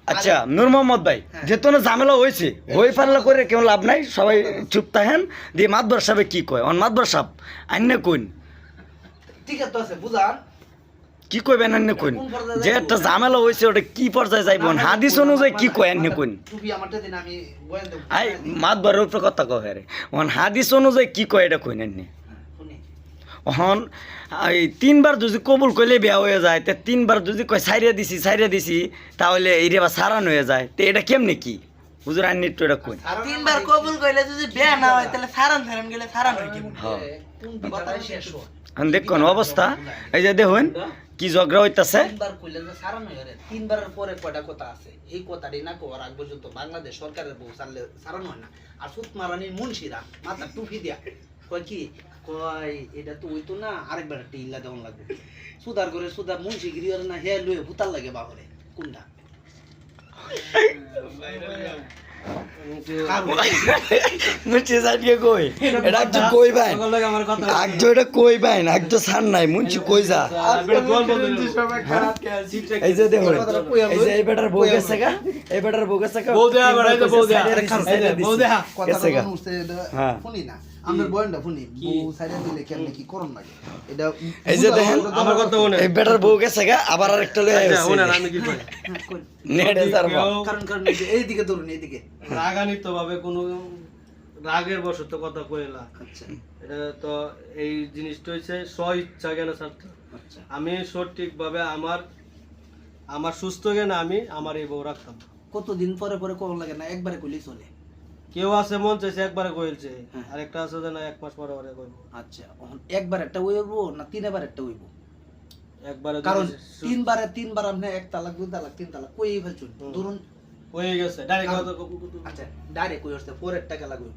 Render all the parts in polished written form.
আচ্ছা নূর মোহাম্মদ ভাই যেহেতু না ঝামেলা হয়েছে হয়ে পারলে করে কেউ লাভ নাই সবাই চুপ থাকেন দিয়ে মাতবর সাহেব কি কয় মাতবর সাহেব আইনে কইন ঠিক আছে বুঝান কি কইবেন আইনে কইন যে একটা ঝামেলা হয়েছে ওটা কি পর্যায়ে যাইব হাদিস অনুযায়ী কি কয় আইনে কইন টুপি আমারটা দিন আমি বয়ান দেব আই মাতবরের উপরে কথা কয় রে হাদিস অনুযায়ী কি কয় এটা কইন আইনে শুনি এখন এই তিনবার যদি কবুল করলে বিয়া হয়ে যায় তে তিনবার যদি কয় সাইরিয়া দিছি তাহলে এইরে বা সারান হয়ে যায় তো এটা কেমনে কি হুজুর আইনি একটু এটা কইন তিনবার কবুল কইলে যদি বিয়া না হয় তাহলে সারান গেলে সারান হয় কেমন হ্যাঁ কোন কথাটা শেষ হয় এখন দেখুন অবস্থা এই যে দেখুন কি ঝগড়া হইতাছে তিনবার কইলে যে সারান হয়ে রে তিনবারের পরে কয়টা কথা আছে এই কথাটি না কোয়ার আগ পর্যন্ত বাংলাদেশ সরকারের বউ চাললে সারান হয় না আর সুত মারানির মুন্সিরা মাথা টুপি দিয়া কয় কি কয় এটা তো হইতো না আরেকবার টিল্লা দেওয়ান লাগবে সুদার করে সুদা মুন্সি গিরিয়ার না হে লুয়ে ভুতাল লাগে বাবরে কোনটা মুন্সি সাইডকে কই এটা একটু কই ভাই একটু এটা কই ভাই একটু সান নাই মুন্সি কই যা এই যে দেখো এই যে এই বেটার বউ গেছে গা এই বেটার বউ গেছে গা বউ দেয়া বেটা বউ দেয়া বউ দেয়া কথাটা কোন উঠছে হ্যাঁ শুনি না আমরা বয়ানটা শুনি বউ সাইডে দিলে কেমনে কি করন লাগে এটা এই যে দেখেন আমার কথা শুনে এই বেটার বউ গেছে গা আবার আরেকটা লয়ে আচ্ছা আইছে শুনেন আমি কি কই নেড়ে যারবা কারণ এইদিকে ধরুন এইদিকে রাগান্বিত ভাবে কোনো রাগের বশত কথা কইলা আচ্ছা এটা তো এই জিনিসটা হইছে স্ব ইচ্ছা জ্ঞান ছাত্র আচ্ছা আমি সঠিকভাবে আমার সুস্থ জ্ঞানে আমি আমার এই বউ রাখতাম কতদিন পরে পরে কোন লাগে না একবারে কইলেই চলে কেউ আছে মন চাইছে একবারে কইলছে হ্যাঁ। আর একটা আছে যে না এক মাস পরে পরে কইব আচ্ছা এখন একবার একটা হইবো না তিনবার একটা হইবো একবারে কারণ তিনবার আপনি এক তালাক দুই তালাক তিন তালাক কই ফেলছুন ধরুন হয়ে গেছে ডাইরেক্ট আচ্ছা ডাইরেক্ট কই আসছে পরের টাকা লাগবে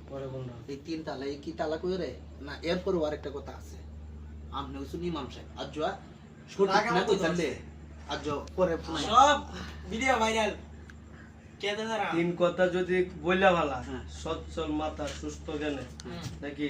পরে কোনটা এই তিন তালা এই কি তালাক হই রে না এরপরও আরেকটা কথা আছে আপনি হইছুন ইমাম সাহেব আজ যা সঠিক না কইতালে আজ পরে সব ভিডিও ভাইরাল কে দাদা তিন কথা যদি বইলা ভালা হ্যাঁ। সচ্ছল মাথা সুস্থ জ্ঞানে নাকি